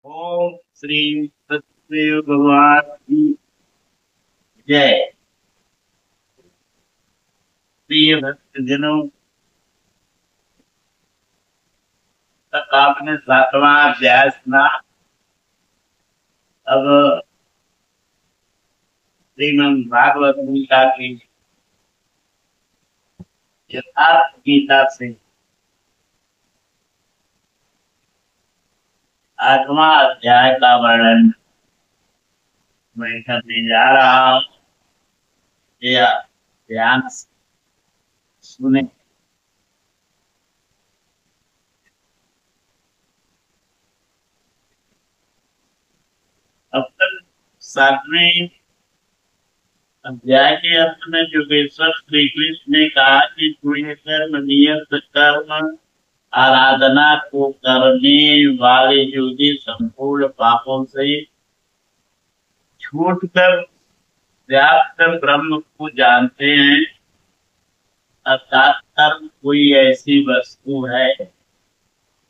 ओम श्री सत्यदेव भगवान की जय। प्रिय भक्त जनों, तक आपने सातवां अध्याय सुना। अब श्रीमद् भागवत गीता की यथार्थ गीता से आठवां अध्याय का वर्णन मैं करने जा रहा हूँ। यह ध्यान से सुने। अब तक सातवें अध्याय के अंत में योगेश्वर श्री कृष्ण ने कहा कि पुण्य कर्म नियत कर्म आराधना को करने वाले योगी संपूर्ण पापों से छूटकर व्याप्त ब्रह्म को जानते हैं। अर्थात कर्म कोई ऐसी वस्तु है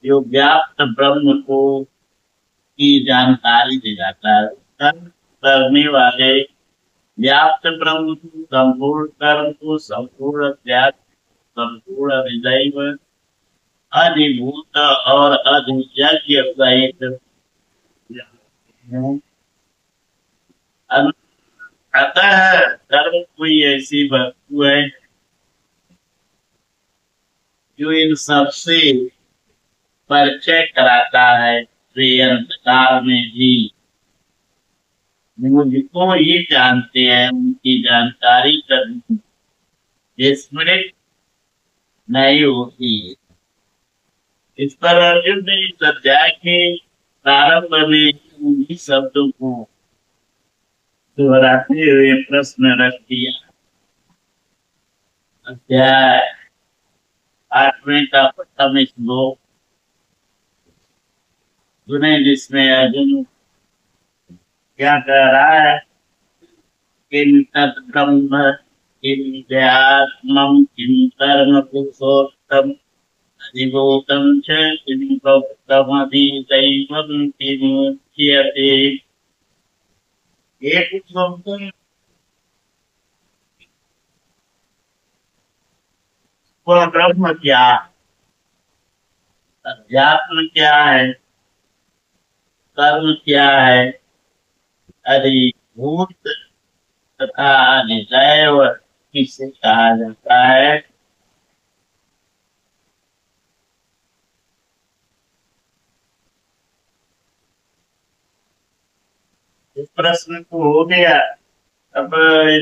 जो व्याप्त ब्रह्म को की जानकारी दे जाता है। कर्म करने वाले व्याप्त ब्रह्म को, संपूर्ण कर्म को, संपूर्ण त्याग, संपूर्ण हृदय, अधिभूत और अधियज्ञ सहित हैं। अतः कर्म कोई ऐसी वस्तु है जो इन सबसे परिचय कराता है। वे अंतकाल में भी मुझको ही जानते हैं, उनकी जानकारी करनी स्मृत नहीं होती। इस पर अर्जुन ने इस अध्याय के प्रारंभ में उन्हीं शब्दों को दोहराते हुए प्रश्न रख दिया। अध्याय आठवें का प्रथम श्लोक सुने, जिसमें अर्जुन क्या कह रहा है। किम तत् ब्रह्म किम व्यात्मम किम कर्म पुरुषोत्तम अधिभूतम च किम भक्तमधिदैवम किमुच्यते। ये पुरुषोत्तम वह ब्रह्म क्या, अध्यात्म क्या है, कर्म क्या है, अधिभूत तथा अधिदैव किसे कहा जाता है। इस प्रश्न को हो गया। अब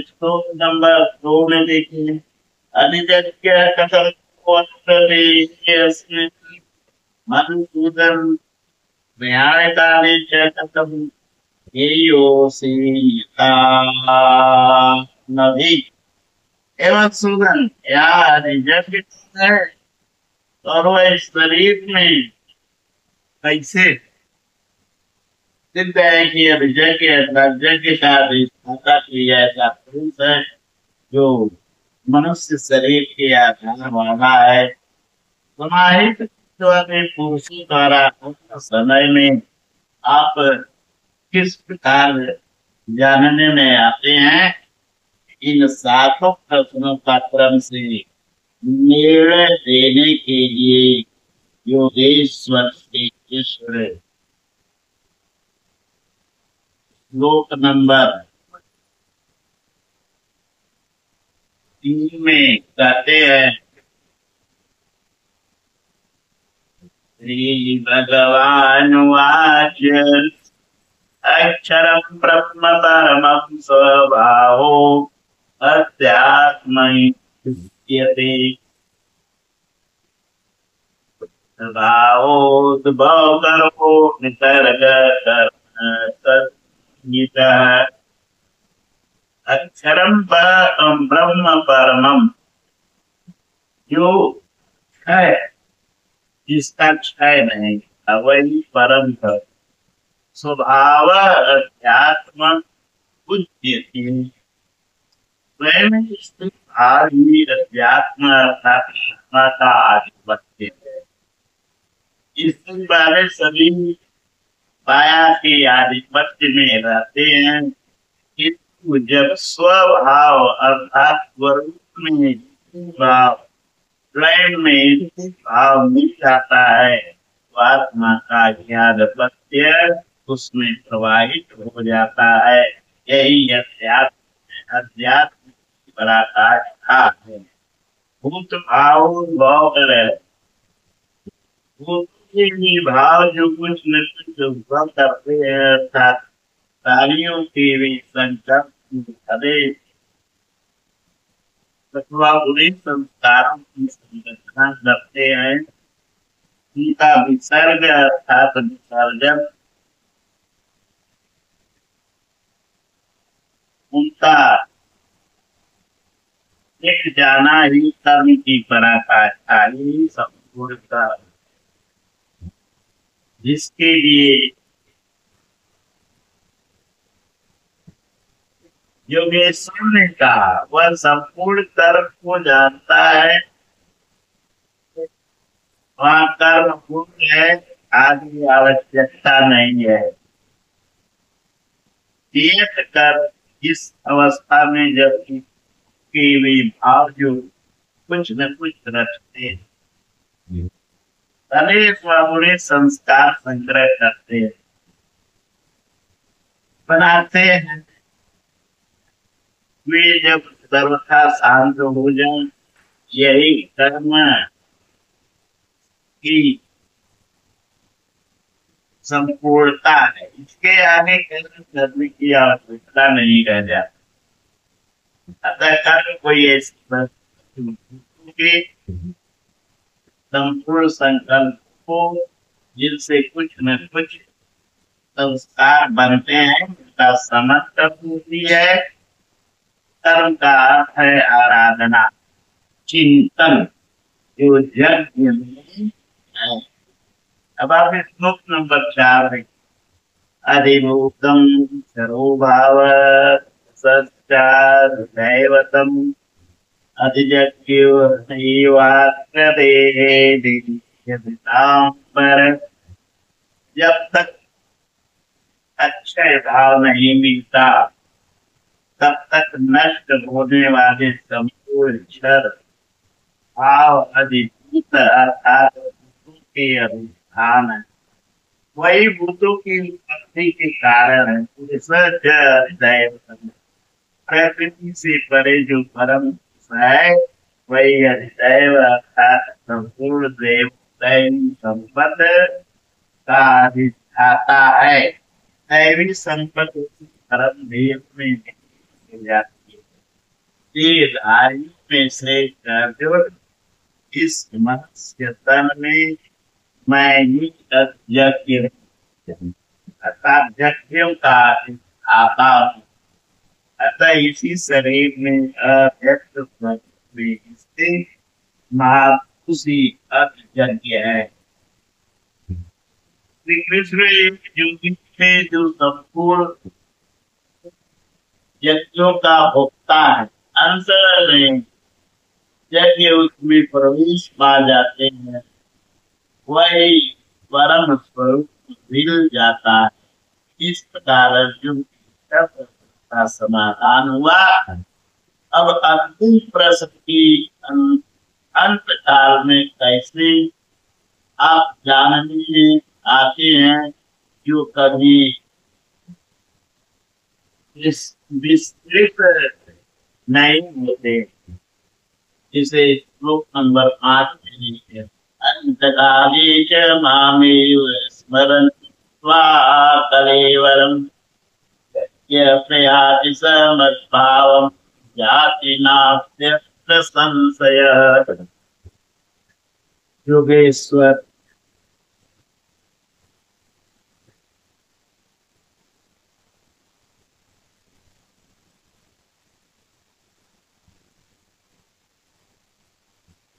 श्लोक नंबर 2 में देखिए। अनिजज्ञ कथम मधुसूदन न्यायकाले च कथम हेयोषि यथा नभि। एवं सूदन या अनिजज्ञ है और वह इस शरीर में कैसे सिद्ध है कि अभिजज्ञ अभिजज्ञ का अधिष्ठाता कोई ऐसा पुरुष है जो मनुष्य शरीर के आधार वाला है। समाहित वाले पुरुषों द्वारा समय में आप किस प्रकार जानने में आते हैं। इन सातों प्रश्नों का क्रम से निर्णय देने के लिए योगेश्वर श्री कृष्ण श्लोक नंबर 3 में कहते हैं। श्री भगवानुवाच अक्षरं ब्रह्म परमं स्वभावो अध्यात्मैक्यते भावोद्भव कर्मो निसर्ग कर्म तद्गीतः। अक्षरम ब्रह्म परमम, जो है जिसका क्षय नहीं, वही परम है। स्वभाव अध्यात्म उच्यते, स्वयं स्थित ही अध्यात्म अर्थात आत्मा का आधिपत्य है। इस बारे सभी माया के आधिपत्य में रहते हैं, किंतु जब स्वभाव अर्थात स्वरूप में भाव, स्वयं में भाव मिल जाता है तो आत्मा का ज्ञानपत्य उसमें प्रवाहित हो जाता है। यही अध्यात्म अध्यात्म की पराकाष्ठा है। भूत भाव गौर भूत के भाव जो कुछ न कुछ उपभोग करते हैं, अर्थात कार्यों के भी संकल्प अरे अथवा बुरे संस्कारों की संरचना करते हैं, उनका विसर्ग अर्थात विसर्जन, उनका एक जाना ही कर्म की पराकाष्ठा ही संपूर्ण कर्म, जिसके लिए योगेश्वर ने कहा वह संपूर्ण कर्म को जानता है, वहाँ कर्म पूर्ण है, आदि आवश्यकता नहीं है। चेत कर इस अवस्था में जब के वे भाव जो कुछ न कुछ रखते हैं, अनेक बुरे संस्कार संग्रह करते हैं, बनाते हैं, वे जब सर्वथा शांत हो जाए, यही कर्म की संपूर्णता है। इसके आगे कर्म करने की आवश्यकता नहीं रह जाती। अतः कर्म कोई ऐसी वस्तु के संपूर्ण संकल्प को जिनसे कुछ न कुछ संस्कार बनते हैं, उनका समर्थक होती है। कर्म का अर्थ है आराधना, चिंतन, जो यज्ञ में है। अब आप श्लोक नंबर 4 है। अधिभूतम सरोभाव सच्चादैवतम अधिजज्ञेवात्मदेहेदितांबर। जब तक अक्षय भाव नहीं मिलता तब तक नष्ट होने वाले संपूर्ण क्षर भाव अधिभूत अर्थात भूतों के अधिष्ठान है, वही भूतों की उत्पत्ति के कारण है। प्रकृति से परे जो परम है वही अधिदैव अर्थात संपूर्ण देव दैवी संपद का अधिष्ठाता है। दैवी संपद परम देव में मिल जाती है। देहधारी में श्रेष्ठ अर्जुन, इस मनुष्य तन में मैं ही यज्ञ अर्थात यज्ञों का आता हूँ। अतः इसी शरीर में अव्यक्त में स्थित महापुरुषी यज्ञ है। श्री कृष्ण एक युग में जो संपूर्ण यज्ञों का भोक्ता है, अंतर में यज्ञ उसमें प्रवेश पा जाते हैं, वही परम स्वरूप मिल जाता है। इस प्रकार अर्जुन का समाधान हुआ। अब अंतिम प्रश्न की अंत काल में कैसे आप जानने में आते हैं, जो कभी विस्तृत नहीं होते, जिसे श्लोक नंबर 5 में लिखे हैं। अंतकाले च मामेव स्मरन्त्वा कलेवरम् यः प्रयाति स मद्भावम् याति नास्त्यत्र संशयः। योगेश्वर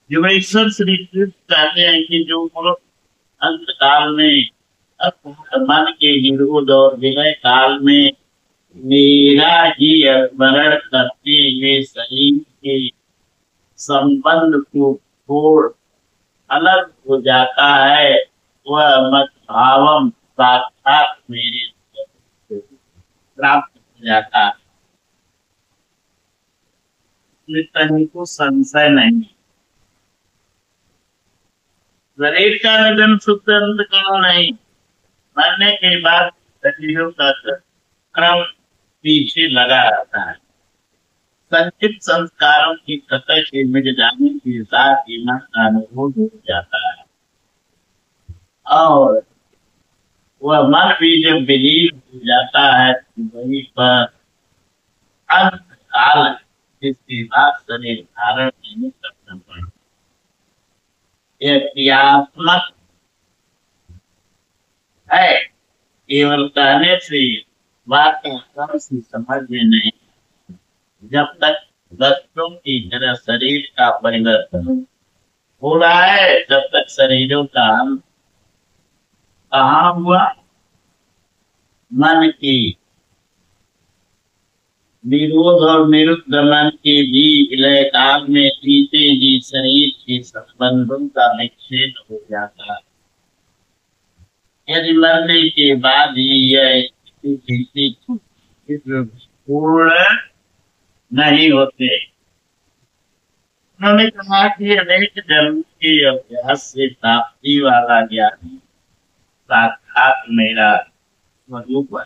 योगेश्वर श्री कृष्ण कहते हैं कि जो पुरुष अंत काल में मन के निरोध और विलय काल में मेरा ही स्मरण करते हुए शरीर के संबंध को छोड़ अलग हो जाता है, वह मत भावम साक्षात मेरे को प्राप्त हो जाता है। इसमें कहीं को संशय नहीं। शरीर का निधन शुद्ध अंतकाल नहीं, मरने के बाद शरीरों का क्रम पीछे लगा रहता है। संचित संस्कारों की कतर के मिट जाने के साथ ही मन का अनुभव हो जाता है, और वह मन भी जब विलीन हो जाता है तो वहीं पर अंत काल है, जिसके बाद शरीर धारण नहीं कर सकता। यह क्रियात्मक है, केवल कहने से बात का से समझ में नहीं। जब तक वस्तुओं की तरह शरीर का परिवर्तन हो रहा है, जब तक शरीरों का अंत कहाँ हुआ। मन की विरोध और निरुद्ध मन के भी विलय काल में जीते जी शरीर के संबंधों का विच्छेद हो जाता है। यदि मरने के बाद ही यह पूर्ण नहीं होते। उन्होंने कहा कि अनेक जन्म के अभ्यास से प्राप्ति वाला ज्ञानी साक्षात मेरा स्वरूप है।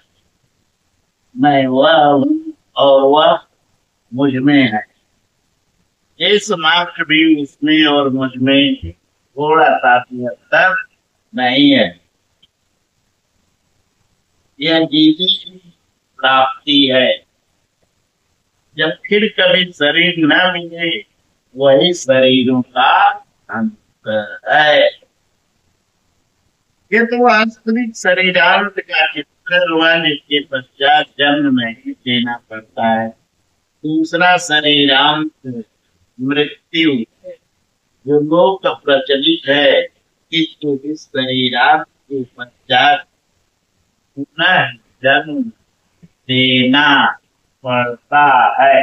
मैं वह हूँ और वह मुझ में है। इस मात्र भी उसमें और मुझ में थोड़ा सा भी अंतर नहीं है। यह जीती प्राप्ति है। जब फिर कभी शरीर न मिले, वही शरीरों का अंत है। ये तो वास्तविक शरीरांत का चित्र हुआ, जिसके पश्चात जन्म नहीं देना पड़ता है। दूसरा शरीरांत मृत्यु, जो लोक प्रचलित है, इस शरीरांत के पश्चात पुनः जन्म देना पड़ता है।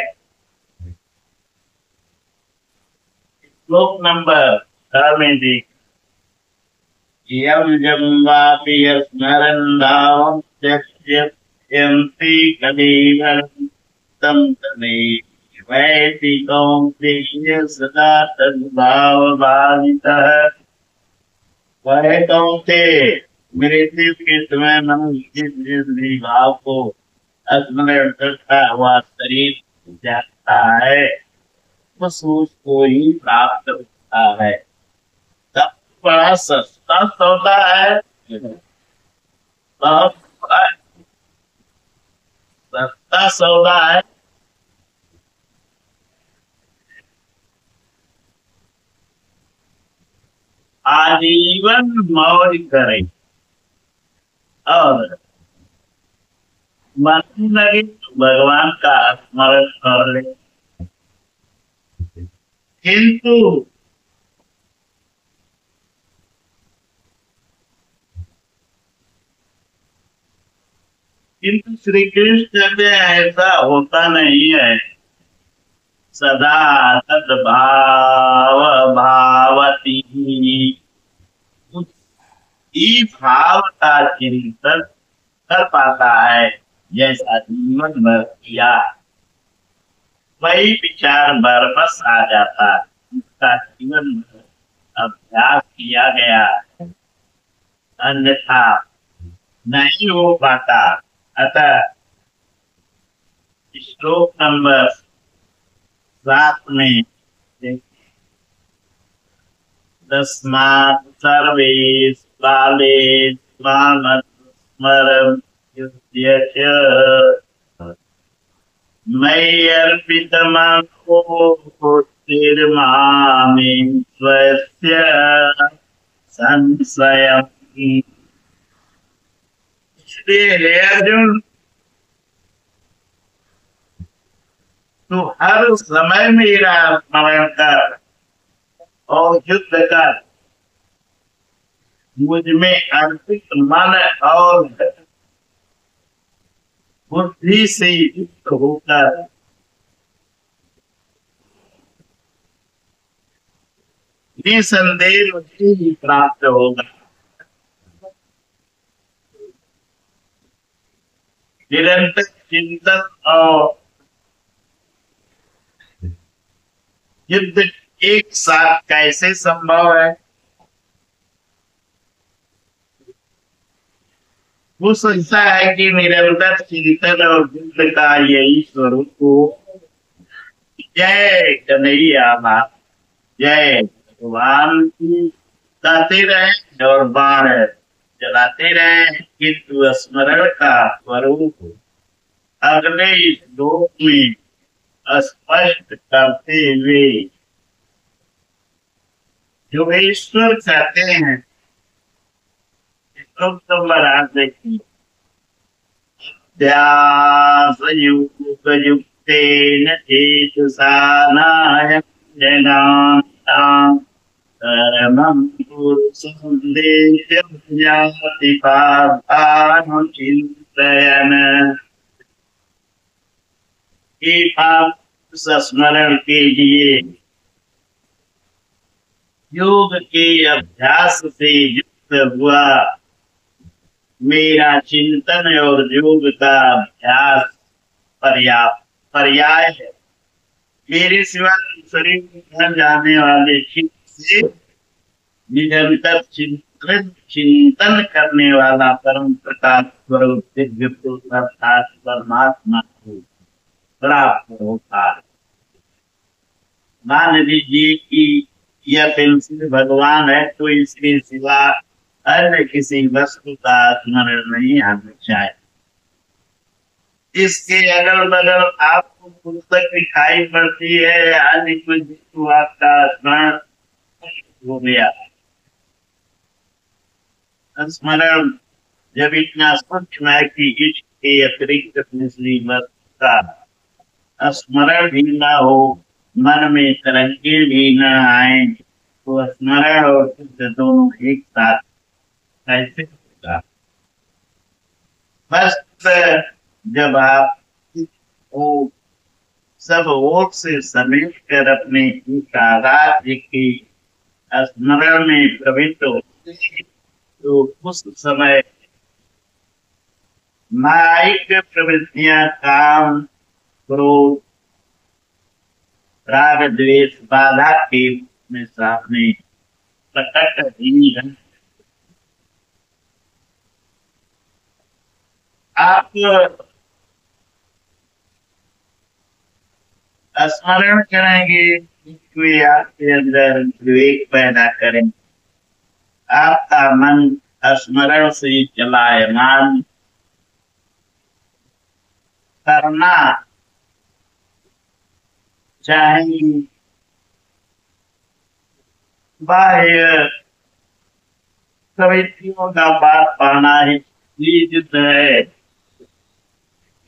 श्लोक नंबर 6 में देख, यम जम वापि स्मरन् भावं त्यक्ष्यन्ति कलेवरं तं तमेवैति कौन्तेय सदा तद्भावभावितः। वह कौन्तेय, मृत्यु के समय मनुष्य जिस भाव को स्मरण करता हुआ शरीर जाता है, उस को ही प्राप्त होता है। तब बड़ा सस्ता सौदा है, बहुत सस्ता सौदा है। आजीवन मौज करे और मन लगे तो भगवान का स्मरण कर ले। किंतु श्री कृष्ण में ऐसा होता नहीं है। सदा सद्भाव भावती, उसी भाव का चिंतन कर पाता है जैसा जीवन भर किया, वही विचार बरबस आ जाता है। उसका जीवन भर अभ्यास किया गया, अन्यथा नहीं हो पाता। अतः श्लोक नंबर 7 में तस्मात् सर्वे काले स्मरन् युध्य च मयि अर्पितमनो बुद्धिर्मामे स्वस्य संशयम्। इसलिए हे अर्जुन, तू हर समय मेरा स्मरण कर और युद्ध कर। मुझ में अर्पित मन और बुद्धि से युक्त होकर निसंदेह मुझे ही प्राप्त होगा। निरंतर चिंतन और युद्ध एक साथ कैसे संभव है? वो सोचता है कि निरंतर चिंतन और युद्ध का यही स्वरूप हो। जय कन्हैया लाल, जय भगवान की। गाते रहे और बाण चलाते रहे, किंतु स्मरण का स्वरूप अगले श्लोक में स्पष्ट करते हुए योगेश्वर कहते हैं, श्लोक नंबर 8 देखिए। ध्यास युग युक्तेन चेतसा नायं परमं पुरुषं देव्यं पार्थानुचिन्तयन्। कि आप स्मरण के लिए योग के अभ्यास से युक्त हुआ, मेरा चिंतन और योग का अभ्यास पर्याय है। मेरे सिवा शरीर में जाने वाले चित्त से निरंतर चिंतन करने वाला परम प्रकाश स्वरूप दिव्य पुरुष अर्थात परमात्मा को प्राप्त होता है। मान लीजिए कि यह पेंसिल भगवान है, तो इसके सिवा अन्य किसी वस्तु का स्मरण नहीं आना चाहिए। इसके अगल बगल आपको पुस्तक दिखाई पड़ती है, अन्य कोई वस्तु आपका स्मरण हो गया। स्मरण जब इतना सूक्ष्म है कि इसके अतिरिक्त दूसरी वस्तु का स्मरण भी न हो, मन में तरंगे भी न आए, तो स्मरण और शुद्ध दोनों एक साथ कैसे होगा? बस जब आप वो सब ओर से समेट कर अपने राज्य की स्मरण में प्रवृत्त होते हैं, तो उस समय माइक प्रवृत्तियां काम, क्रोध, राग, द्वेष बाधा के में सामने प्रकट ही है। आप स्मरण करेंगे, वे आपके अंदर विवेक पैदा करें। आपका मन स्मरण से चलायमान करना चाहिए। बाह्य प्रवृत्तियों का पाठ पाना ही युद्ध है।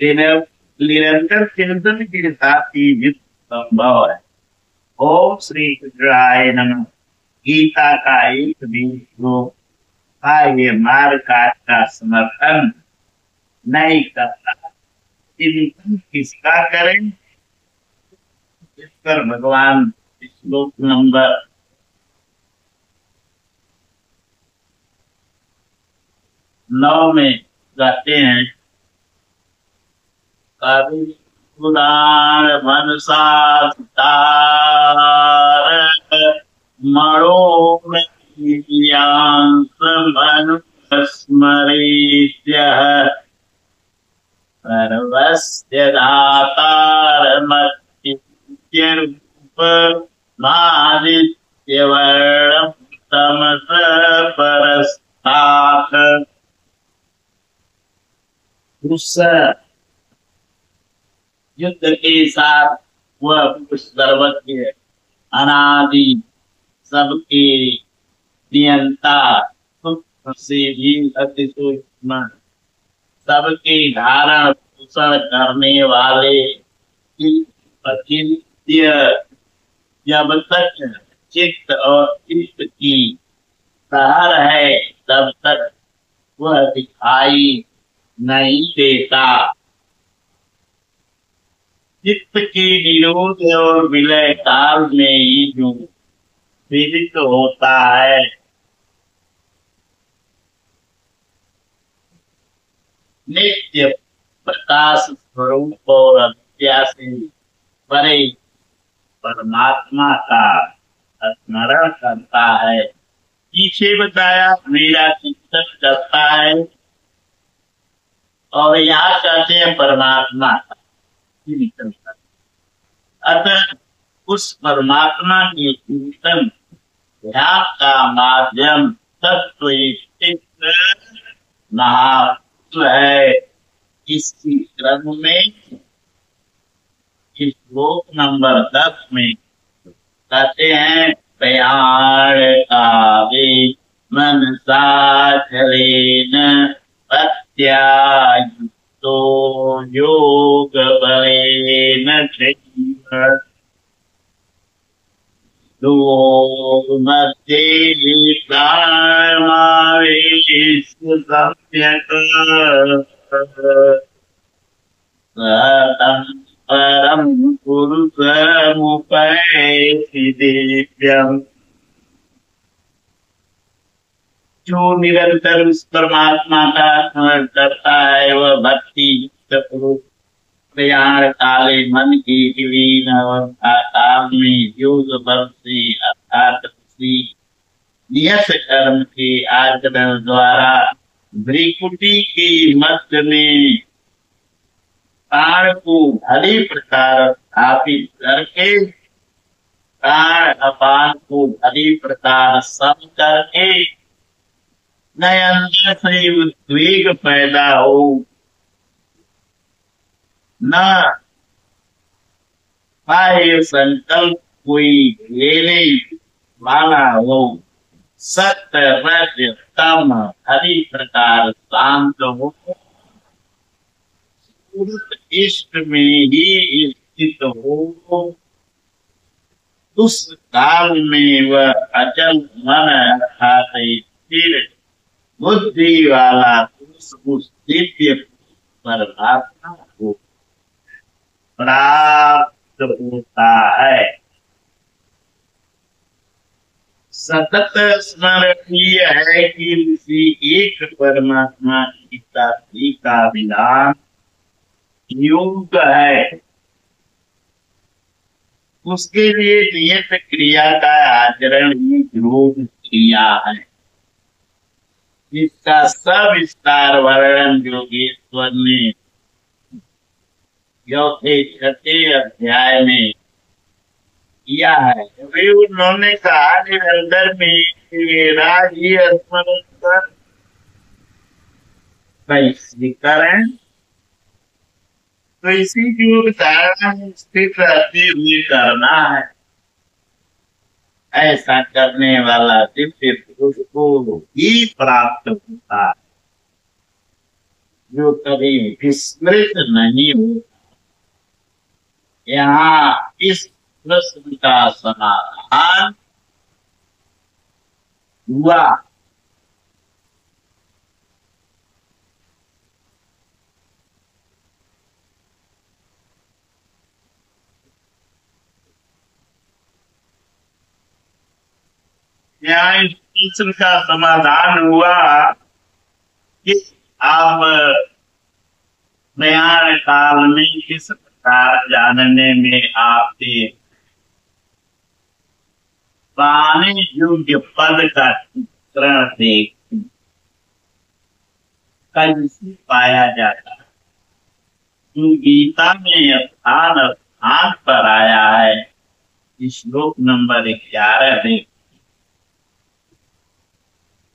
निरंतर चिंतन के साथ ही युद्ध संभव है। ओम श्री कृष्णाय नमः। गीता का एक भी श्लोक बाह्य मार्ग का समर्थन नहीं करता। चिंतन किसका करें, इस पर भगवान श्लोक नंबर 9 में कहते हैं, कवि पुराण मनसा मनुस्मरेत्यः सर्वस्य दातारमत्युपमादित्यवर्णं तमस परस्तात्। उस युद्ध के साथ वह पुरुष सर्वज्ञ, अनादि, सबके नियंता, सूक्ष्म से भी अति सूक्ष्म, सबके धारण पोषण करने वाले, अचिंत्य, जब तक चित्त और चित्त की सहर है तब तक वह दिखाई नहीं देता। चित्त के निरोध और विलय काल में ही जो विदित होता है, नित्य प्रकाश स्वरूप और अविद्या से परे परमात्मा का स्मरण करता है। पीछे बताया मेरा चिंतन करता है, और यहाँ कहते हैं परमात्मा का चिंतन करता। अतः उस परमात्मा के चिंतन ध्यान का माध्यम तत्व महात्व है। इसी क्रम में इस श्लोक नंबर 10 में कहते हैं, प्रयाण कावे मनसा चलेन प्रत्यायुक्तो योग बलेन चैव मध्ये प्राणमावेश सम्यक् सतं परम पुरुषमुपैति दिव्यम्। जो निरंतर उस परमात्मा का स्मरण करता है वह भक्ति युक्त पुरुष प्रयाण काले मन की विलीन अवस्था काल में योग बल से अर्थात नियत कर्म के आचरण द्वारा भ्रिकुटी के मध्य में प्राण को भली प्रकार स्थापित करके प्राण अपान को भली प्रकार सम करके न अंदर से उद्वेग पैदा हो, न बाह्य संकल्प कोई लेने वाला हो, सत्य रज तम हरि प्रकार शांत हो, इष्ट में ही स्थित हो, उस काल में वह अचल मन अर्थात स्थिर बुद्धि वाला उस दिव्य परमात्मा को प्राप्त होता है। सतत स्मरणीय है कि उसी एक परमात्मा की प्राप्ति का विधान योग है। उसके लिए नियत क्रिया का आचरण ही योग क्रिया है। इसका सविस्तार वर्णन योगेश्वर ने चौथे छठे अध्याय में किया है। अभी उन्होंने कहा निरंतर में मेरा ही स्मरण कर वैश्वीकरण, तो इसी योग धारणा में स्थित रहते हुए करना है। ऐसा करने वाला दिव्य पुरुष को ही प्राप्त होता है, जो कभी विस्मृत नहीं होता। यहाँ इस प्रश्न का समाधान हुआ। यहाँ इस प्रश्न का समाधान हुआ कि आप प्रयाण काल में किस प्रकार जानने में आपके पाने योग्य पद का चित्रण देख कैसे पाया जाता है। गीता में स्थान पर आया है। श्लोक नंबर 11 देख,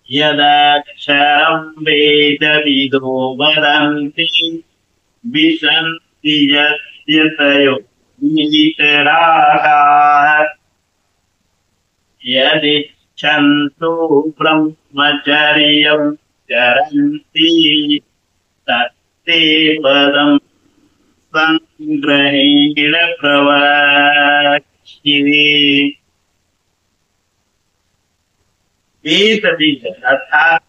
यदक्षरं वेद विदो वदन्ति विशन्ति यद्यतयो वीतरागाः यदिच्छन्तो ब्रह्मचर्यं चरन्ति तत्ते पदं संग्रहेण प्रवक्ष्ये। वेद अर्थात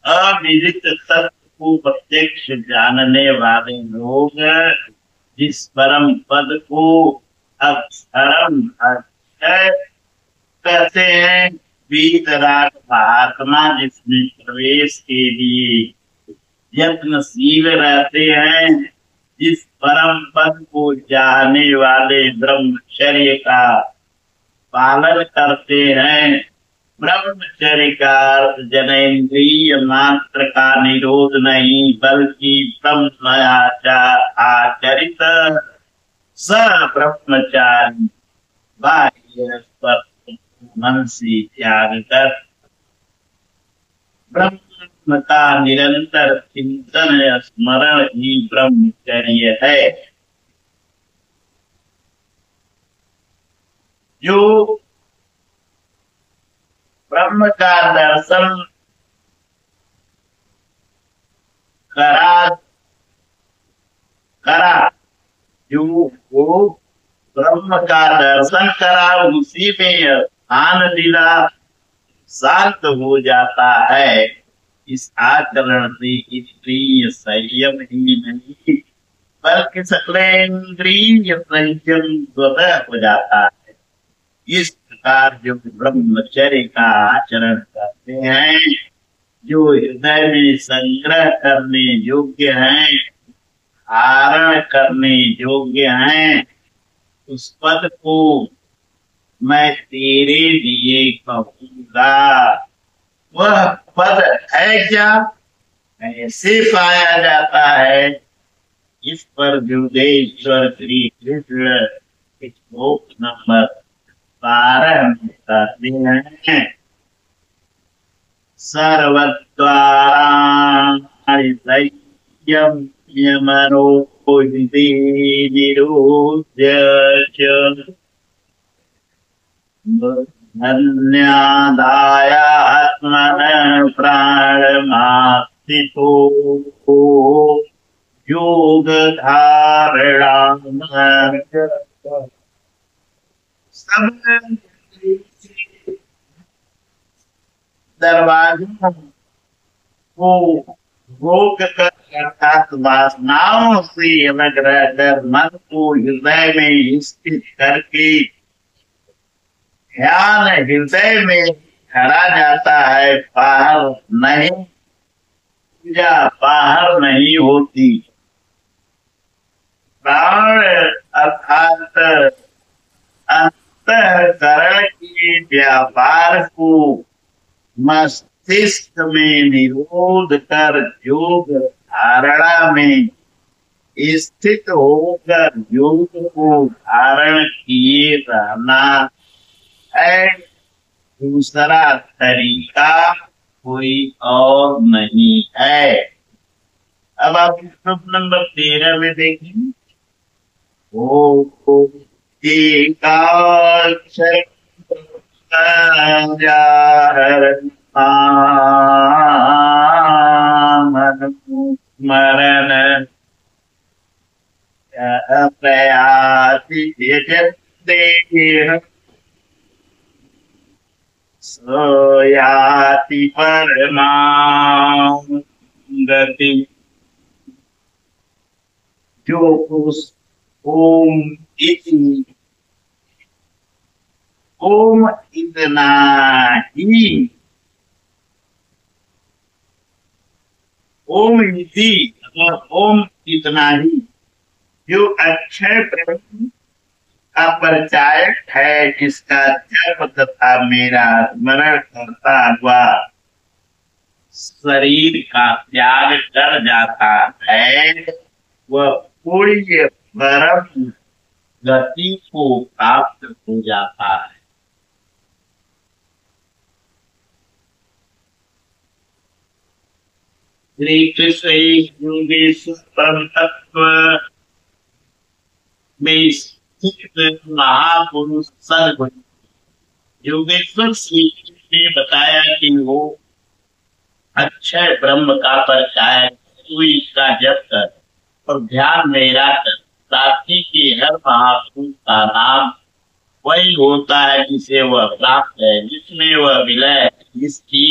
अविदित तत्व को प्रत्यक्ष जानने वाले लोग जिस परम पद को अक्षरम कहते हैं, वीतराग महात्मा जिसमें प्रवेश के लिए यत्नशील रहते हैं, जिस परम पद को चाहने वाले ब्रह्मचर्य का पालन करते हैं। ब्रह्मचर्य का अर्थ जनेन्द्रिय मात्र का निरोध नहीं, बल्कि ब्रह्मचार आचरित स ब्रह्मचारी बाह्य स्पर्श मन से त्याग कर ब्रह्म का निरंतर चिंतन स्मरण ही ब्रह्मचर्य है। जो ब्रह्म का दर्शन करा जो वो ब्रह्म का दर्शन करा, उसी में आन लीला शांत हो जाता है। इस आचरण से इंद्रिय संयम ही नहीं, बल्कि सकलेन्द्रिय संयम स्वतः हो जाता है। इस प्रकार जो ब्रह्मचर्य का आचरण करते हैं, जो हृदय में संग्रह करने योग्य हैं, धारण करने योग्य हैं, उस पद को मैं तेरे लिए कहूंगा। वह पद है क्या, कैसे पाया जाता है, इस पर गुरुदेश्वर श्री कृष्ण श्लोक नंबर 12 में कहते हैं, सर्वद्वाराणि यमनोहिते निरोध्य धन्यादाय आत्मन प्राणमास्थितो योग धारणा सब दरवाजों को रोक कर अर्थात वासनाओं से अलग रहकर मन को हृदय में स्थित करके ध्यान हृदय में खड़ा जाता है, बाहर नहीं, पूजा बाहर नहीं होती। प्राण अर्थात अंतःकरण के व्यापार को मस्तिष्क में निरोध कर योग धारणा में स्थित होकर योग को धारण किए रहना है। दूसरा तरीका कोई और नहीं है। अब आप श्लोक नंबर 13 में देखें, ओ एकाक्षर स्मरण प्रयाति देह सोयाति परमां गति। जो उस ओम इतना ही, ओम इति मतलब ओम इतना ही, जो अक्षय ब्रह्म का परिचायक है, जिसका जप तथा मेरा स्मरण करता हुआ शरीर का त्याग कर जाता है, वह पुण्य परम गति को प्राप्त हो जाता है। श्री कृष्ण योगेश्वर परम तत्व में स्थित महापुरुष सद्गुरु योगेश्वर श्री कृष्ण ने बताया कि वो अक्षय ब्रह्म का परिचय इसका जप कर और ध्यान में रखकर प्राप्ति के हर महापुरुष का नाम वही होता है जिसे वह प्राप्त है, जिसमें वह विलय, जिसकी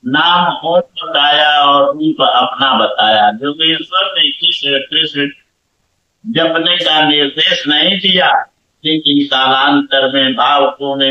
नाम और बताया और रूप अपना बताया। योगेश्वर ने कृष्ण जपने का निर्देश नहीं दिया, लेकिन कालांतर में भावकों ने